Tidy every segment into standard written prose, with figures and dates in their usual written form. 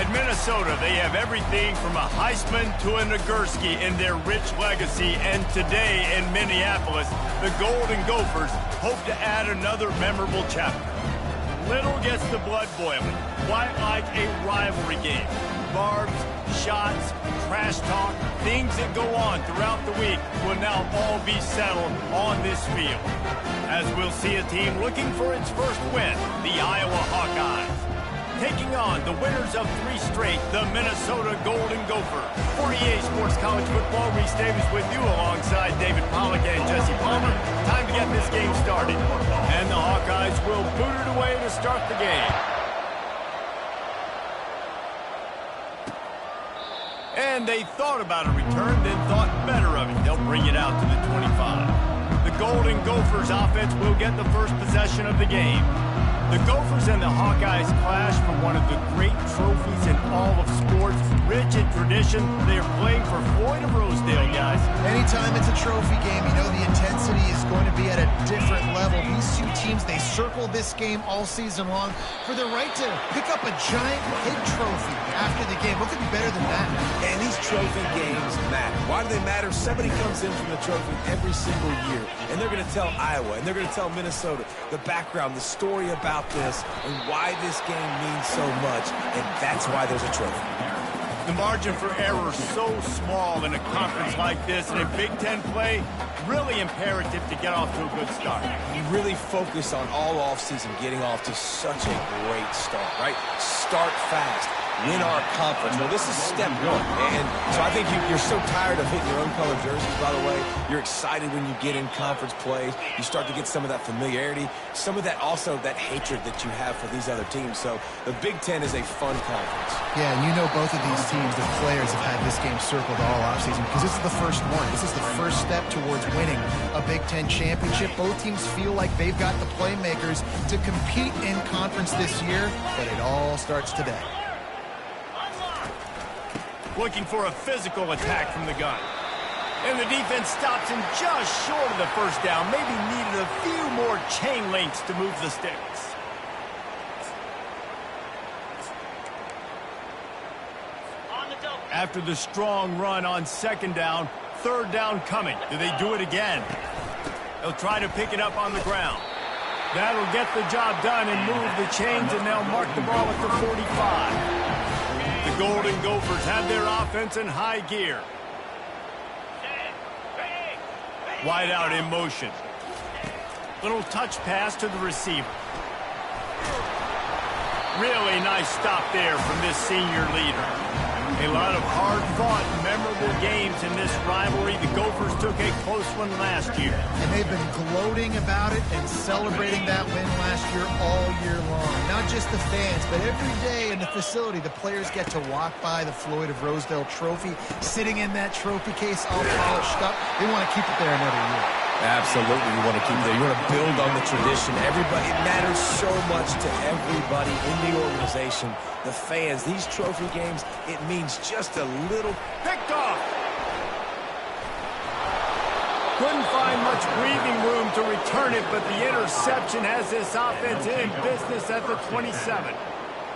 At Minnesota, they have everything from a Heisman to a Nagurski in their rich legacy. And today in Minneapolis, the Golden Gophers hope to add another memorable chapter. Little gets the blood boiling, quite like a rivalry game. Barbs, shots, trash talk, things that go on throughout the week will now all be settled on this field. As we'll see a team looking for its first win, the Iowa Hawkeyes, taking on the winners of 3 straight, the Minnesota Golden Gophers. For EA Sports College Football, Reese Davis with you alongside David Pollack and Jesse Palmer. Time to get this game started. And the Hawkeyes will boot it away to start the game. And they thought about a return, then thought better of it. They'll bring it out to the 25. The Golden Gophers offense will get the first possession of the game. The Gophers and the Hawkeyes clash for one of the great trophies in all of sports. Rich in tradition, they are playing for Floyd of Rosedale, guys. Anytime it's a trophy game, you know the intensity is going to be at a different level. These two teams, they circle this game all season long for the right to pick up a giant pig trophy after the game. What could be better than that? And these trophy games matter. Why do they matter? Somebody comes in from the trophy every single year, and they're going to tell Iowa, and they're going to tell Minnesota the background, the story about this, and why this game means so much, and that's why there's a trophy. The margin for error so small in a conference like this, and in Big Ten play, really imperative to get off to a good start. You really focus on all offseason getting off to such a great start, right? Start fast. Win our conference. Well, this is step 1. And so I think you're so tired of hitting your own color jerseys, by the way. You're excited when you get in conference plays. You start to get some of that familiarity, some of that also that hatred that you have for these other teams. So the Big Ten is a fun conference. Yeah, and you know both of these teams, the players have had this game circled all offseason because this is the first one. This is the first step towards winning a Big Ten championship. Both teams feel like they've got the playmakers to compete in conference this year, but it all starts today. Looking for a physical attack from the gun. And the defense stops him just short of the first down. Maybe needed a few more chain links to move the sticks. After the strong run on second down, third down coming. Do they do it again? They'll try to pick it up on the ground. That'll get the job done and move the chains, and they'll mark the ball at the 45. The Golden Gophers have their offense in high gear. Wide out in motion. Little touch pass to the receiver. Really nice stop there from this senior leader. A lot of hard-fought, memorable games in this rivalry. The Gophers took a close one last year. And they've been gloating about it and celebrating that win last year all year long. Not just the fans, but every day in the facility, the players get to walk by the Floyd of Rosedale trophy, sitting in that trophy case all polished up. They want to keep it there another year. Absolutely, you want to keep it there. You want to build on the tradition. Everybody, it matters so much to everybody in the organization. The fans, these trophy games, it means just a little. Picked off. Couldn't find much breathing room to return it, but the interception has this offense in business at the 27.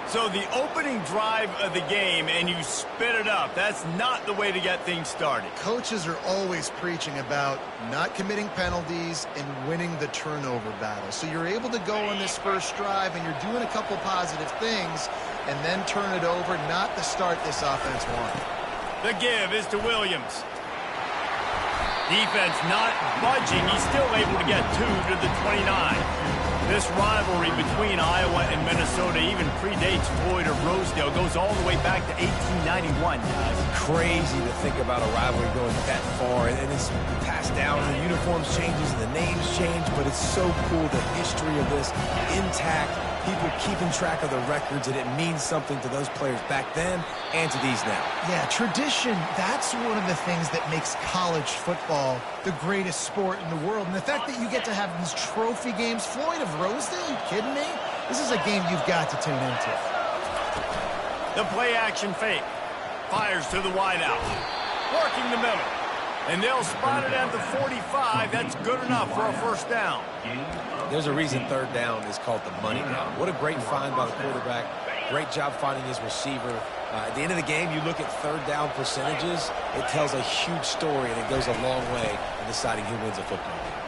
So the opening drive of the game, and you spit it up. That's not the way to get things started. Coaches are always preaching about not committing penalties and winning the turnover battle. So you're able to go on this first drive, and you're doing a couple positive things, and then turn it over, not the start this offense wanted. The give is to Williams. Defense not budging. He's still able to get 2 to the 29. This rivalry between Iowa and Minnesota even predates Floyd of Rosedale. Goes all the way back to 1891, guys. Crazy to think about a rivalry going that far. And it's passed down. The uniforms changes, the names change, but it's so cool, the history of this intact. People keeping track of the records, and it means something to those players back then and to these now. Yeah, tradition, that's one of the things that makes college football the greatest sport in the world. And the fact that you get to have these trophy games, Floyd of Rosedale, are you kidding me? This is a game you've got to tune into. The play action fake. Fires to the wideout. Working the middle. And they'll spot it at the 45. That's good enough for a first down. There's a reason third down is called the money down. What a great find by the quarterback. Great job finding his receiver. At the end of the game, you look at third down percentages, it tells a huge story, and it goes a long way in deciding who wins a football game.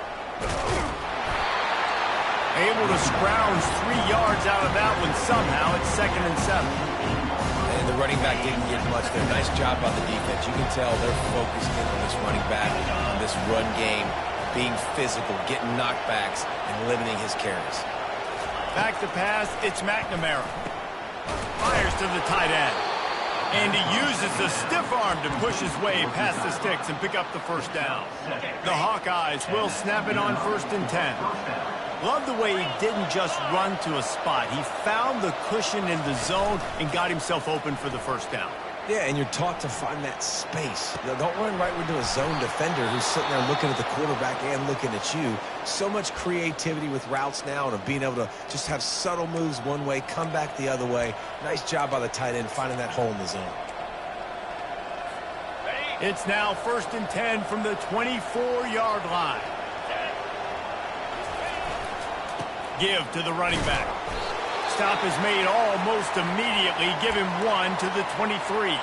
Able to scrounge 3 yards out of that one somehow. It's 2nd and 7. And the running back didn't get much there. Nice job by the defense. You can tell they're focused in on this running back, on this run game, being physical, getting knockbacks, and limiting his carries. Back to pass, it's McNamara. Fires to the tight end. And he uses the stiff arm to push his way past the sticks and pick up the first down. The Hawkeyes will snap it on 1st and 10. Love the way he didn't just run to a spot. He found the cushion in the zone and got himself open for the first down. Yeah, and you're taught to find that space. You know, don't run right into a zone defender who's sitting there looking at the quarterback and looking at you. So much creativity with routes now and of being able to just have subtle moves one way, come back the other way. Nice job by the tight end finding that hole in the zone. It's now 1st and 10 from the 24-yard line. Give to the running back. Stop is made almost immediately. Give him 1 to the 23.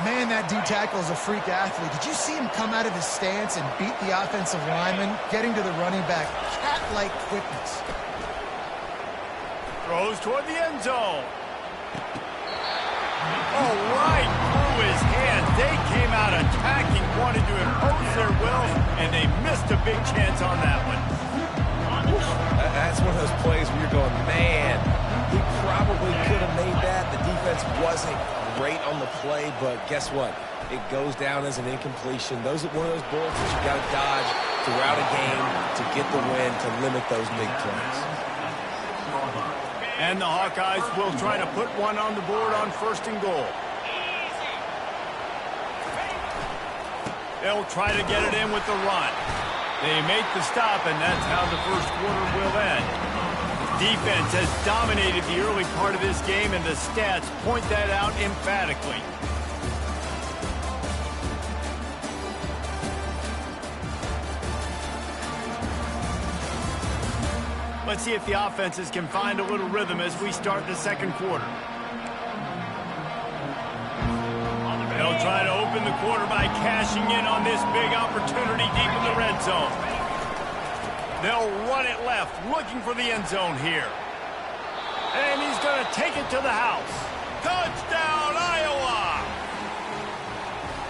Man, that D tackle is a freak athlete. Did you see him come out of his stance and beat the offensive lineman, getting to the running back? Cat-like quickness. Throws toward the end zone. Oh, right through his hands. They came out attacking, wanted to impose their will, and they missed a big chance on that one. That's one of those plays where you're going, man, he probably could have made that. The defense wasn't great on the play, but guess what? It goes down as an incompletion. Those are one of those bullets that you got to dodge throughout a game to get the win, to limit those big plays. And the Hawkeyes will try to put one on the board on 1st and goal. They'll try to get it in with the run. They make the stop, and that's how the first quarter will end. Defense has dominated the early part of this game, and the stats point that out emphatically. Let's see if the offenses can find a little rhythm as we start the second quarter. They'll try to open the quarter by cashing in on this big opportunity deep in the red zone. They'll run it left, looking for the end zone here. And he's going to take it to the house. Touchdown, Iowa!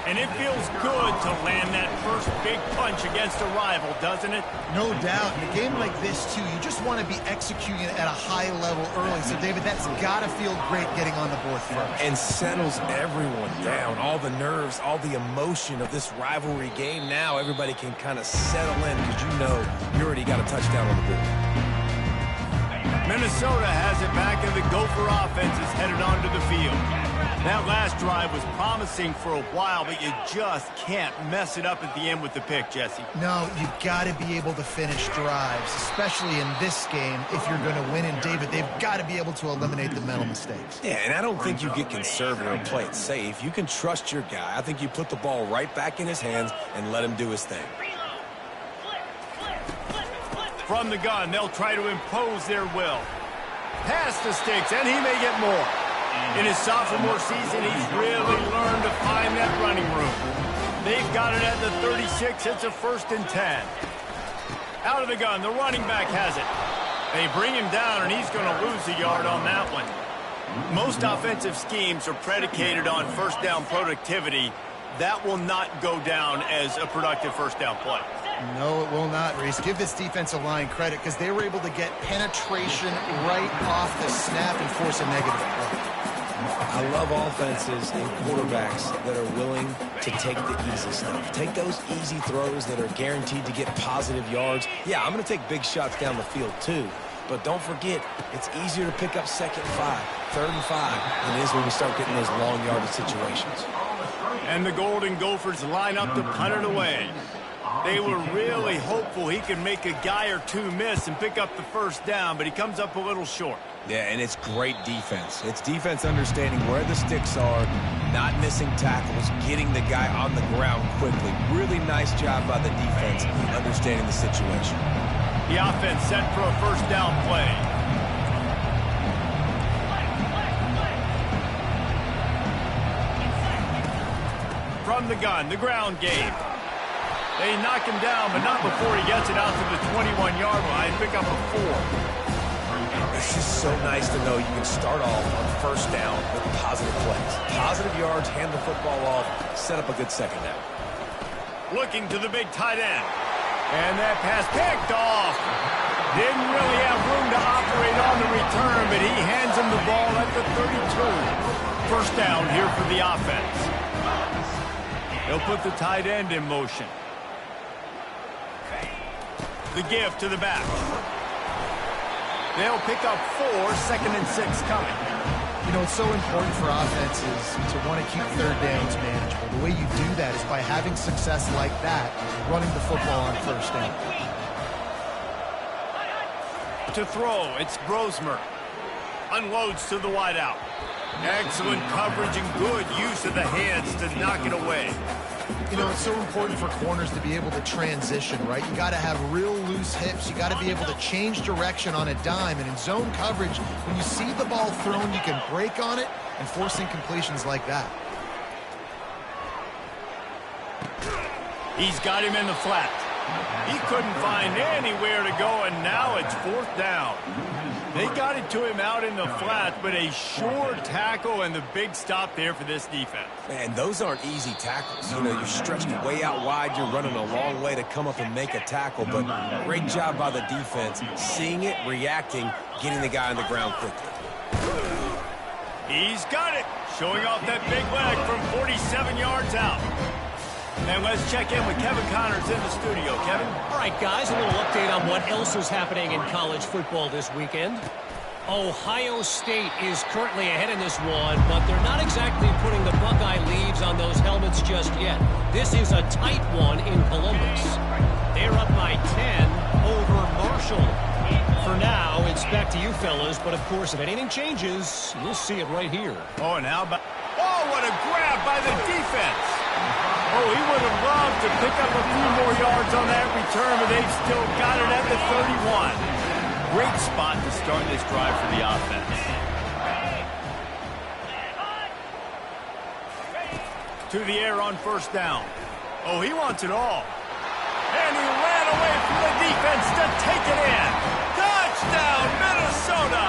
And it feels good to land that first big punch against a rival, doesn't it? No doubt. In a game like this, too, you just want to be executing it at a high level early. So, David, that's got to feel great getting on the board first. And settles everyone down. All the nerves, all the emotion of this rivalry game. Now everybody can kind of settle in because you know you already got a touchdown on the board. Minnesota has it back, and the Gopher offense is headed onto the field. That last drive was promising for a while, but you just can't mess it up at the end with the pick, Jesse. No, you've got to be able to finish drives, especially in this game. If you're going to win, and David, they've got to be able to eliminate the mental mistakes. Yeah, and I don't think you get conservative and play it safe. You can trust your guy. I think you put the ball right back in his hands and let him do his thing. From the gun, they'll try to impose their will. Past the sticks, and he may get more. In his sophomore season, he's really learned to find that running room. They've got it at the 36. It's a 1st and 10. Out of the gun, the running back has it. They bring him down, and he's going to lose a yard on that one. Most offensive schemes are predicated on first down productivity. That will not go down as a productive first down play. No, it will not, Reese. Give this defensive line credit because they were able to get penetration right off the snap and force a negative play. I love offenses and quarterbacks that are willing to take the easy stuff. Take those easy throws that are guaranteed to get positive yards. Yeah, I'm going to take big shots down the field too. But don't forget, it's easier to pick up 2nd and 5, 3rd and 5 than it is when we start getting those long yardage situations. And the Golden Gophers line up to punt it away. They were really hopeful he could make a guy or two miss and pick up the first down, but he comes up a little short. Yeah, and it's great defense. It's defense understanding where the sticks are, not missing tackles, getting the guy on the ground quickly. Really nice job by the defense understanding the situation. The offense set for a first down play. the gun, the ground game. They knock him down, but not before he gets it out to the 21-yard line. Pick up a 4. It's just so nice to know you can start off on first down with positive plays. Positive yards, hand the football off, set up a good second down. Looking to the big tight end. And that pass picked off. Didn't really have room to operate on the return, but he hands him the ball at the 32. First down here for the offense. They'll put the tight end in motion. The give to the back. They'll pick up 4, 2nd and 6 coming. You know, it's so important for offenses to want to keep third downs manageable. The way you do that is by having success like that, running the football on first down. To throw, it's Brosmer. Unloads to the wideout. Excellent coverage and good use of the hands to knock it away. You know, it's so important for corners to be able to transition, right? You got to have real loose hips. You got to be able to change direction on a dime. And in zone coverage, when you see the ball thrown, you can break on it and force incompletions like that. He's got him in the flat. He couldn't find anywhere to go, and now it's 4th down. They got it to him out in the flat, but a sure tackle and the big stop there for this defense. Man, those aren't easy tackles. You know, you're stretched way out wide. You're running a long way to come up and make a tackle, but great job by the defense. Seeing it, reacting, getting the guy on the ground quickly. He's got it. Showing off that big leg from 47 yards out. And let's check in with Kevin Connors in the studio. Kevin? All right, guys, a little update on what else is happening in college football this weekend. Ohio State is currently ahead in this one, but they're not exactly putting the Buckeye leaves on those helmets just yet. This is a tight one in Columbus. They're up by 10 over Marshall. For now, it's back to you fellas, but of course, if anything changes, you'll see it right here. Oh, and how about... Oh, what a grab by the defense! Oh, he would have loved to pick up a few more yards on that return, but they've still got it at the 31. Great spot to start this drive for the offense. To the air on first down. Oh, he wants it all. And he ran away from the defense to take it in. Touchdown, Minnesota!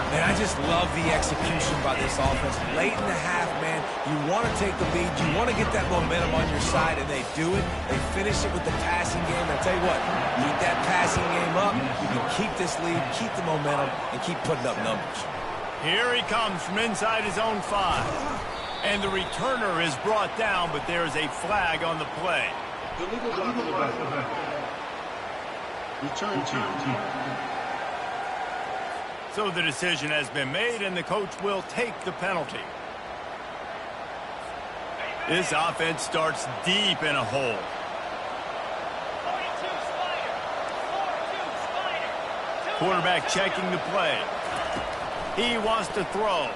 Man, I just love the execution by this offense. Late in the half, man, you want to take the lead. You want to get that momentum on your side, and they do it. They finish it with the passing game. And I'll tell you what, keep that passing game up. You can keep this lead, keep the momentum, and keep putting up numbers. Here he comes from inside his own 5. And the returner is brought down, but there is a flag on the play. Illegal block on the back. Return team. So the decision has been made, and the coach will take the penalty. This offense starts deep in a hole. Quarterback checking the play. He wants to throw.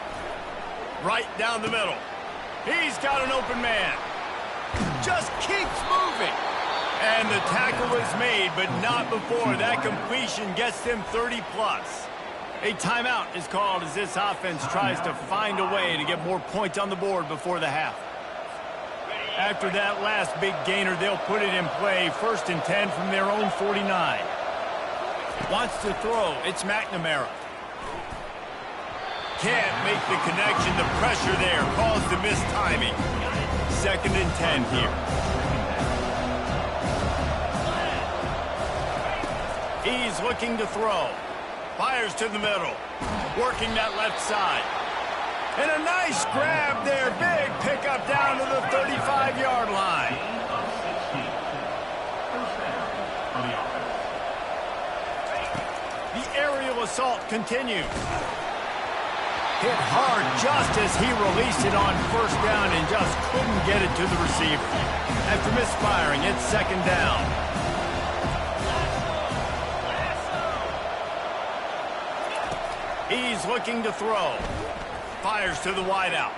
Right down the middle. He's got an open man. Just keeps moving. And the tackle is made, but not before that completion gets them 30+. A timeout is called as this offense tries to find a way to get more points on the board before the half. After that last big gainer, they'll put it in play. 1st and 10 from their own 49. Wants to throw. It's McNamara. Can't make the connection. The pressure there caused the missed timing. 2nd and 10 here. He's looking to throw. Fires to the middle. Working that left side. And a nice grab there. Big pickup down to the 35-yard line. The aerial assault continues. Hit hard just as he released it on first down and just couldn't get it to the receiver. After misfiring, it's 2nd down. He's looking to throw. Fires to the wideout.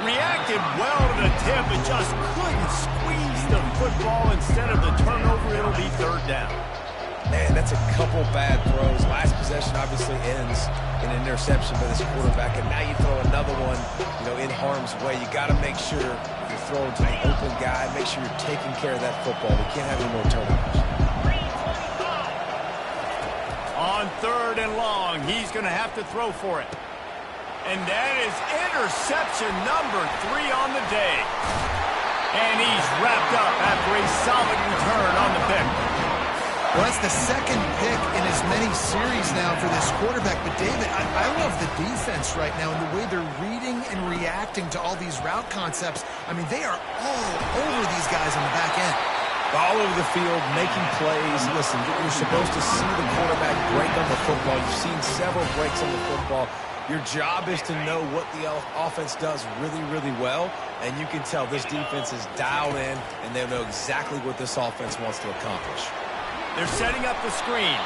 Reacted well to the tip, but just couldn't squeeze the football. Instead of the turnover, it'll be 3rd down. Man, that's a couple bad throws. Last possession obviously ends in an interception by this quarterback, and now you throw another one, in harm's way. You got to make sure you're throwing to the open guy. Make sure you're taking care of that football. We can't have any more turnovers. On 3rd and long, he's going to have to throw for it. And that is interception number 3 on the day. And he's wrapped up after a solid return on the pick. Well, that's the second pick in as many series now for this quarterback. But, David, I love the defense right now and the way they're reading and reacting to all these route concepts. I mean, they are all over these guys on the back end. All over the field, making plays. Listen, you're supposed to see the quarterback break on the football. You've seen several breaks on the football. Your job is to know what the offense does really, really well, and you can tell this defense is dialed in, and they know exactly what this offense wants to accomplish. They're setting up the screen.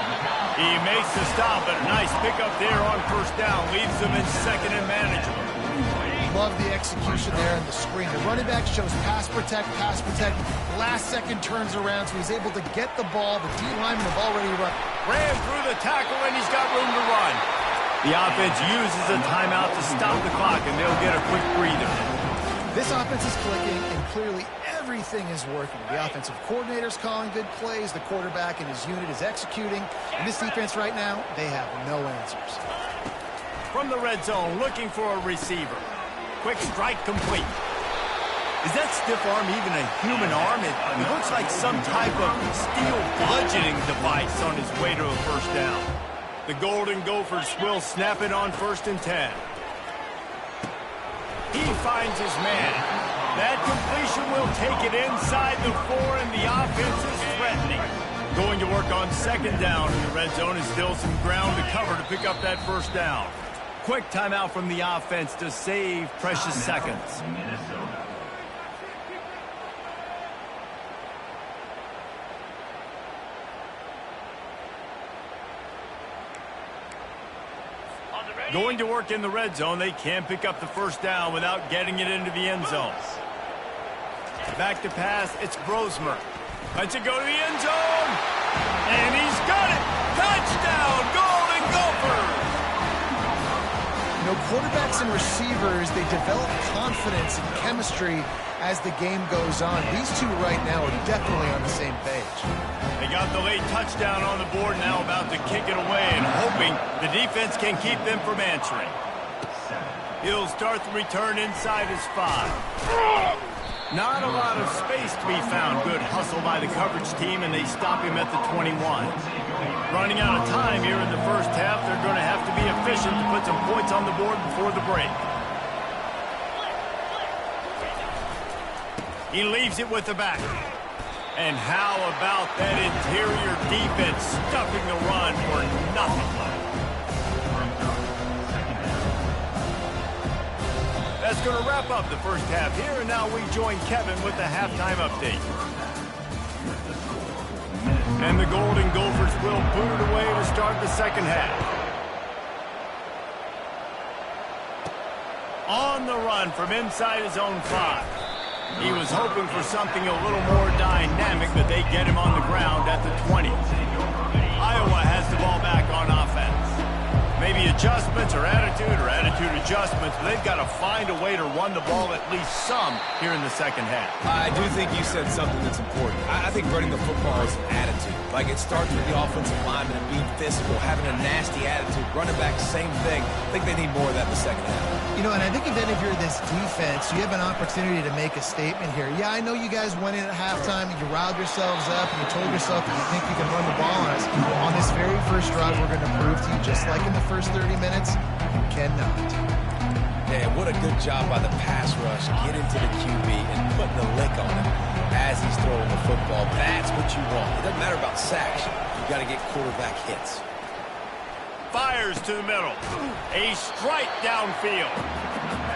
He makes the stop, but a nice pickup there on 1st down. Leaves them in 2nd and manageable. Love the execution there on the screen. The running back shows pass protect. Last second turns around, so he's able to get the ball. The D linemen have already run. Ran through the tackle, and he's got room to run. The offense uses a timeout to stop the clock, and they'll get a quick breather. This offense is clicking, and clearly everything is working. The offensive coordinator's calling good plays. The quarterback and his unit is executing. And this defense right now, they have no answers. From the red zone, looking for a receiver. Quick strike complete. Is that stiff arm even a human arm? It looks like some type of steel bludgeoning device on his way to a 1st down. The Golden Gophers will snap it on 1st and 10. He finds his man. That completion will take it inside the 4, and the offense is threatening. Going to work on 2nd down in the red zone is still some ground to cover to pick up that 1st down. Quick timeout from the offense to save precious seconds. Going to work in the red zone. They can't pick up the 1st down without getting it into the end zone. Back to pass. It's Brosmer. Lets it go to the end zone. And he's got it. Touchdown, Golden Gophers. Quarterbacks and receivers, they develop confidence and chemistry as the game goes on. These two right now are definitely on the same page. They got the late touchdown on the board, now about to kick it away and hoping the defense can keep them from answering. He'll start the return inside his 5. Not a lot of space to be found. Good hustle by the coverage team, and they stop him at the 21. Running out of time here in the 1st half. They're going to have to be efficient to put some points on the board before the break. He leaves it with the back. And how about that interior defense stuffing the run for nothing? That's going to wrap up the 1st half here, and now we join Kevin with the halftime update. And the Golden Gophers will boot it away to start the 2nd half. On the run from inside his own 5. He was hoping for something a little more dynamic, but they get him on the ground at the 20. Iowa has the ball back on offense. Maybe adjustments or attitude adjustments, but they've got to find a way to run the ball at least some here in the 2nd half. I do think you said something that's important. I think running the football is an attitude. Like, it starts with the offensive lineman and being physical, having a nasty attitude. Running back, same thing. I think they need more of that in the 2nd half. And I think even if you're this defense, you have an opportunity to make a statement here. Yeah, I know you guys went in at halftime and you riled yourselves up and you told yourself that you think you can run the ball on us. On this very first drive, we're going to prove to you, just like in the first 30 minutes, you cannot. Yeah, what a good job by the pass rush. Get into the QB and putting the lick on him as he's throwing the football. That's what you want. It doesn't matter about sacks. You've got to get quarterback hits. Fires to the middle. A strike downfield.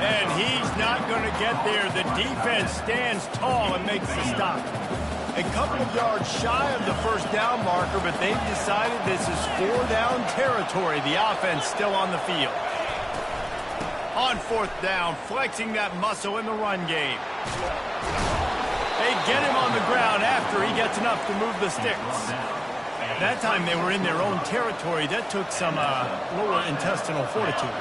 And he's not going to get there. The defense stands tall and makes the stop. A couple of yards shy of the 1st down marker, but they've decided this is 4-down territory. The offense still on the field. On 4th down, flexing that muscle in the run game. They get him on the ground after he gets enough to move the sticks. That time they were in their own territory. That took some lower intestinal fortitude.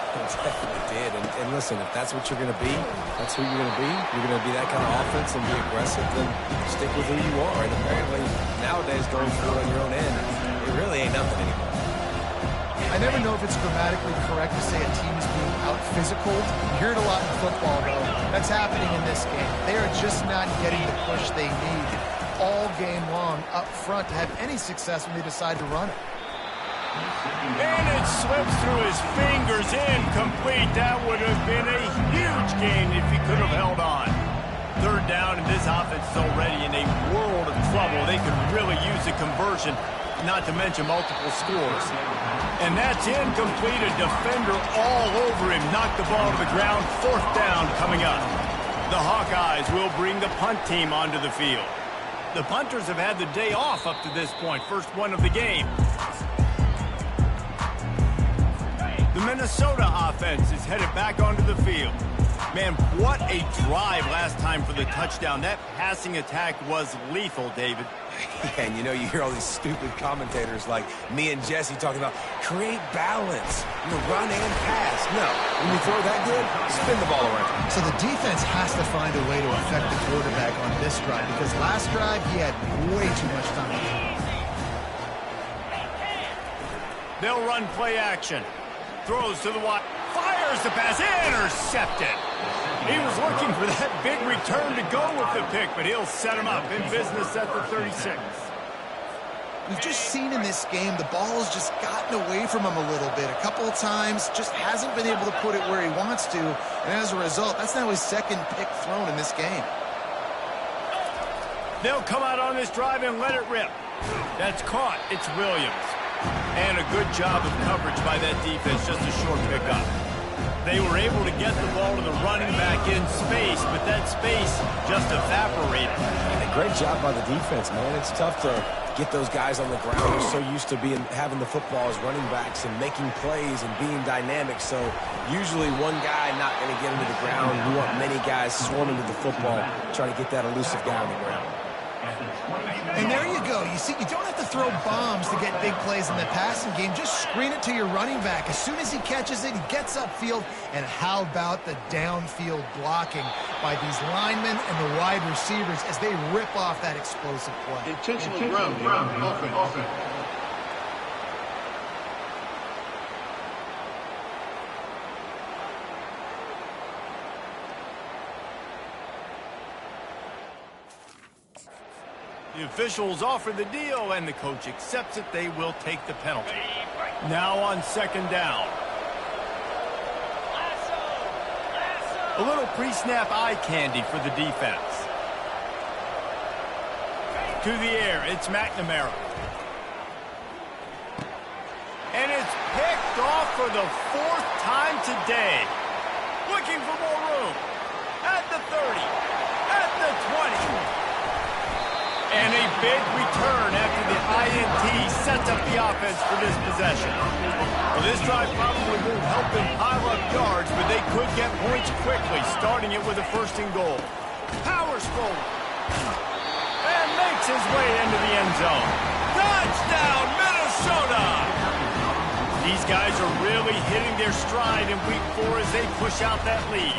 It definitely did. And listen, if that's what you're going to be, that's who you're going to be. You're going to be that kind of offense and be aggressive, then stick with who you are. And apparently, nowadays, going through on your own end, it really ain't nothing anymore. I never know if it's grammatically correct to say a team is being out-physical. You hear it a lot in football, though. That's happening in this game. They are just not getting the push they need all game long up front to have any success when they decide to run it. And it slips through his fingers, incomplete. That would have been a huge gain if he could have held on. Third down, and this offense is already in a world of trouble. They could really use a conversion, not to mention multiple scores. And that's incomplete. A defender all over him. Knocked the ball to the ground. Fourth down coming up. The Hawkeyes will bring the punt team onto the field. The punters have had the day off up to this point. First one of the game. The Minnesota offense is headed back onto the field. Man, what a drive last time for the touchdown. That passing attack was lethal, David. Yeah, and you know, you hear all these stupid commentators like me and Jesse talking about create balance, run and pass. No, when you throw that good, spin the ball around. So the defense has to find a way to affect the quarterback on this drive, because last drive he had way too much time. They'll run play action. Throws to the wide. Fires the pass. Intercepted. He was looking for that big return to go with the pick, but he'll set him up in business at the 36. We've just seen in this game the ball has just gotten away from him a little bit. A couple of times, just hasn't been able to put it where he wants to. And as a result, that's now his second pick thrown in this game. They'll come out on this drive and let it rip. That's caught. It's Williams. And a good job of coverage by that defense, just a short pickup. They were able to get the ball to the running back in space, but that space just evaporated. And a great job by the defense, man. It's tough to get those guys on the ground. They're so used to having the football as running backs and making plays and being dynamic. So usually one guy not going to get into the ground. You want many guys swarming to the football, trying to get that elusive guy on the ground. And there you go. You see, you don't have to throw bombs to get big plays in the passing game. Just screen it to your running back. As soon as he catches it, he gets upfield. And how about the downfield blocking by these linemen and the wide receivers as they rip off that explosive play? Intentional ground, offense. The officials offer the deal, and the coach accepts it. They will take the penalty. Now on second down. A little pre-snap eye candy for the defense. To the air, it's McNamara. And it's picked off for the fourth time today. Looking for more room. At the 30. At the 20. And a big return after the INT sets up the offense for this possession. Well, this drive probably won't help them pile up yards, but they could get points quickly, starting it with a first and goal. Powers forward. And makes his way into the end zone. Touchdown, Minnesota! These guys are really hitting their stride in week 4 as they push out that lead.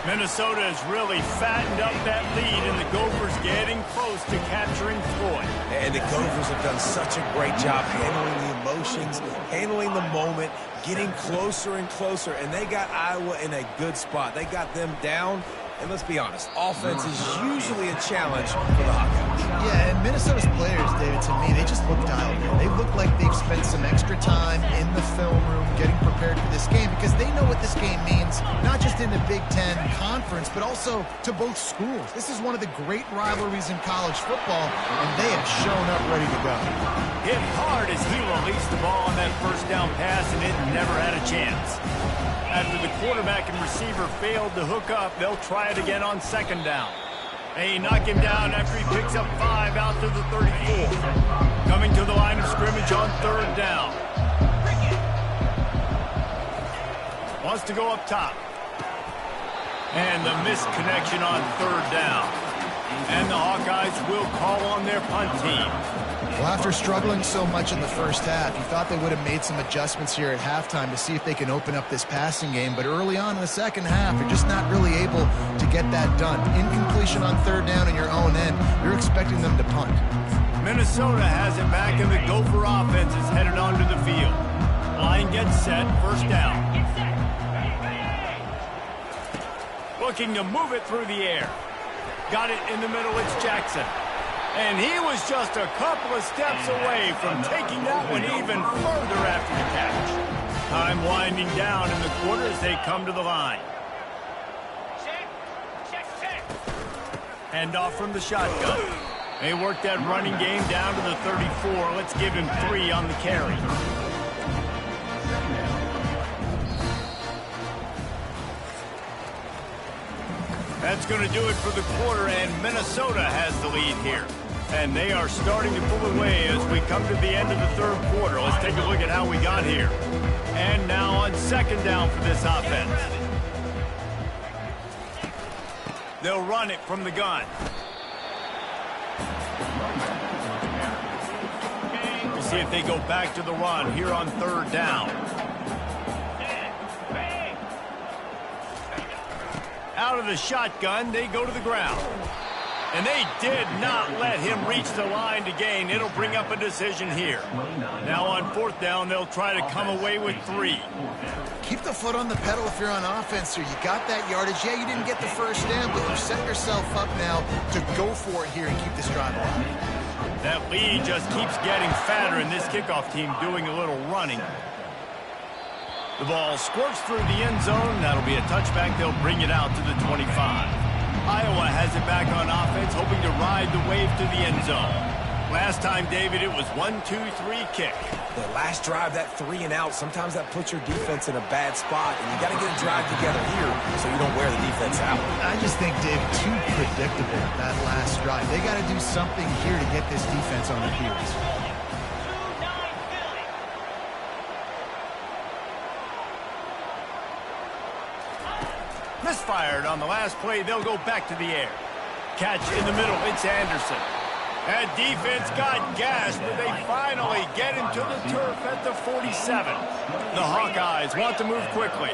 Minnesota has really fattened up that lead, and the Gophers getting close to capturing Floyd. And the Gophers have done such a great job handling the emotions, handling the moment, getting closer and closer, and they got Iowa in a good spot. They got them down, and let's be honest, offense is usually a challenge for the Hawkeyes. Yeah, and Minnesota's players, David, to me, they just look dialed in. They look like they've spent some extra time in the film room getting prepared for this game, because they know what this game means, not just in the Big Ten Conference, but also to both schools. This is one of the great rivalries in college football, and they have shown up ready to go. Hit hard as he released the ball on that first down pass, and it never had a chance. After the quarterback and receiver failed to hook up, they'll try it again on second down. They knock him down after he picks up 5 out to the 34. Coming to the line of scrimmage on third down. Wants to go up top. And the missed connection on third down. And the Hawkeyes will call on their punt team. Well, after struggling so much in the first half, you thought they would have made some adjustments here at halftime to see if they can open up this passing game. But early on in the second half, they're just not really able to get that done. Incompletion on third down in your own end, you're expecting them to punt. Minnesota has it back, and the Gopher offense is headed onto the field. Line gets set, first down. Looking to move it through the air. Got it in the middle, it's Jackson. And he was just a couple of steps away from taking that one even further after the catch. Time winding down in the quarter as they come to the line. Hand off from the shotgun. They work that running game down to the 34. Let's give him 3 on the carry. That's going to do it for the quarter, and Minnesota has the lead here. And they are starting to pull away as we come to the end of the third quarter. Let's take a look at how we got here. And now on second down for this offense. They'll run it from the gun. We'll see if they go back to the run here on third down. Out of the shotgun, they go to the ground. And they did not let him reach the line to gain. It'll bring up a decision here. Now on fourth down, they'll try to come away with 3. Keep the foot on the pedal if you're on offense here. You got that yardage. Yeah, you didn't get the first down, but you set yourself up now to go for it here and keep this drive alive. That lead just keeps getting fatter, and this kickoff team doing a little running. The ball squirts through the end zone. That'll be a touchback. They'll bring it out to the 25. Iowa has it back on offense, hoping to ride the wave to the end zone. Last time, David, it was 1-2-3 kick. The last drive, that 3 and out, sometimes that puts your defense in a bad spot, and you got to get a drive together here so you don't wear the defense out. I just think, David, too predictable, that last drive. They got to do something here to get this defense on their heels. Misfired on the last play. They'll go back to the air. Catch in the middle. It's Anderson. That defense got gashed, but they finally get into the turf at the 47. The Hawkeyes want to move quickly.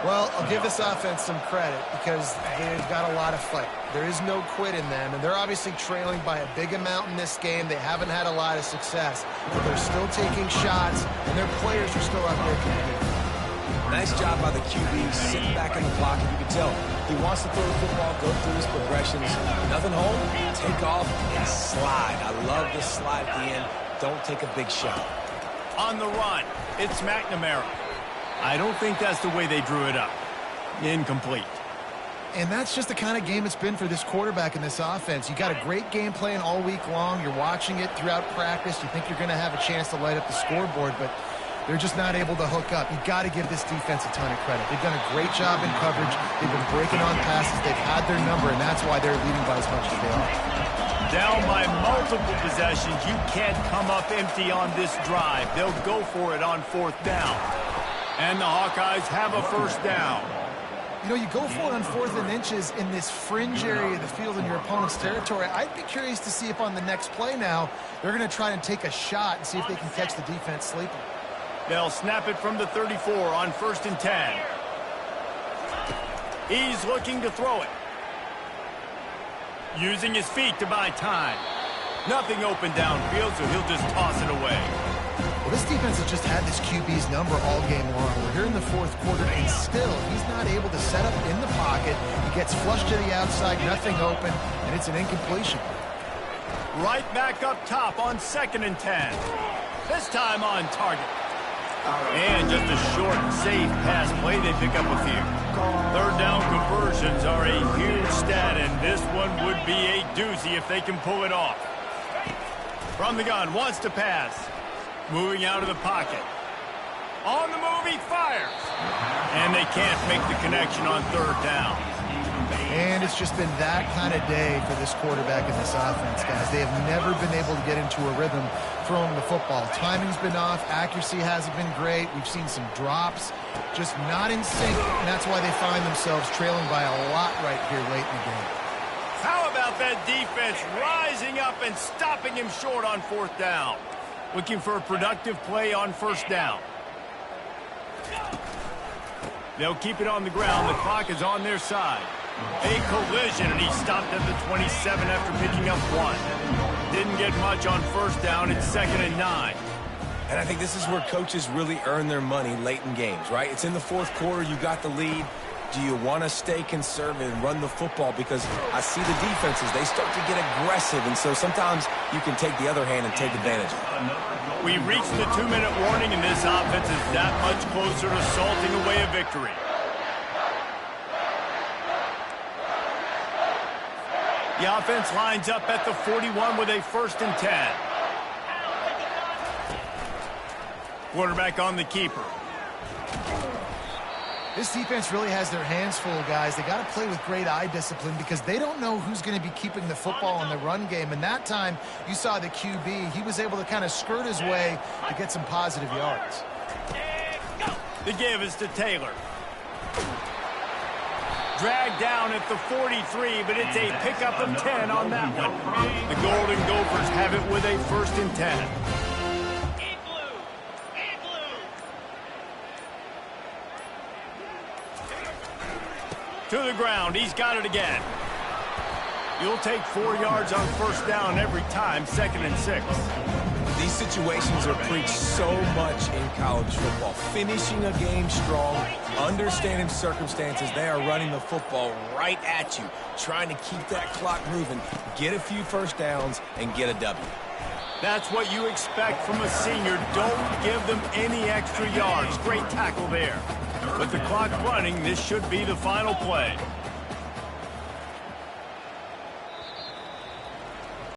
Well, I'll give this offense some credit because they've got a lot of fight. There is no quit in them, and they're obviously trailing by a big amount in this game. They haven't had a lot of success, but they're still taking shots, and their players are still out there competing. Nice job by the QB, sitting back in the pocket. You can tell he wants to throw the football, go through his progressions. Nothing home, take off, and slide. I love the slide at the end. Don't take a big shot. On the run, it's McNamara. I don't think that's the way they drew it up. Incomplete. And that's just the kind of game it's been for this quarterback in this offense. You got a great game plan all week long. You're watching it throughout practice. You think you're going to have a chance to light up the scoreboard, but they're just not able to hook up. You've got to give this defense a ton of credit. They've done a great job in coverage. They've been breaking on passes. They've had their number, and that's why they're leading by as much as they are. Down by multiple possessions. You can't come up empty on this drive. They'll go for it on fourth down. And the Hawkeyes have a first down. You know, you go for it on 4th and inches in this fringe area of the field in your opponent's territory. I'd be curious to see if on the next play now, they're going to try and take a shot and see if they can catch the defense sleeping. They'll snap it from the 34 on 1st and 10. He's looking to throw it. Using his feet to buy time. Nothing open downfield, so he'll just toss it away. Well, this defense has just had this QB's number all game long. We're here in the fourth quarter, and still, he's not able to set up in the pocket. He gets flushed to the outside, nothing open, and it's an incompletion. Right back up top on 2nd and 10. This time on target. And just a short, safe pass play. They pick up a few. Third down conversions are a huge stat, and this one would be a doozy if they can pull it off. From the gun, wants to pass. Moving out of the pocket. On the move, he fires. And they can't make the connection on third down. And it's just been that kind of day for this quarterback and this offense, guys. They have never been able to get into a rhythm throwing the football. Timing's been off. Accuracy hasn't been great. We've seen some drops. Just not in sync, and that's why they find themselves trailing by a lot right here late in the game. How about that defense rising up and stopping him short on fourth down. Looking for a productive play on first down. They'll keep it on the ground. The clock is on their side. A collision, and he stopped at the 27 after picking up 1. Didn't get much on first down. It's 2nd and 9. And I think this is where coaches really earn their money late in games, right? It's in the fourth quarter. You got the lead. Do you want to stay conservative and run the football? Because I see the defenses, they start to get aggressive, and so sometimes you can take the other hand and take advantage of it. We reached the 2-minute warning, and this offense is that much closer to salting away a victory. The offense lines up at the 41 with a 1st and 10. Quarterback on the keeper. This defense really has their hands full, guys. They got to play with great eye discipline because they don't know who's going to be keeping the football in the run game. And that time, you saw the QB. He was able to kind of skirt his way to get some positive yards. The give is to Taylor. Dragged down at the 43, but it's a pickup of 10 on that one. The Golden Gophers have it with a 1st and 10. To the ground. He's got it again. You'll take 4 yards on first down every time, 2nd and 6. These situations are preached so much in college football. Finishing a game strong, understanding circumstances. They are running the football right at you, trying to keep that clock moving, get a few first downs, and get a W. That's what you expect from a senior. Don't give them any extra yards. Great tackle there. With the clock running, this should be the final play.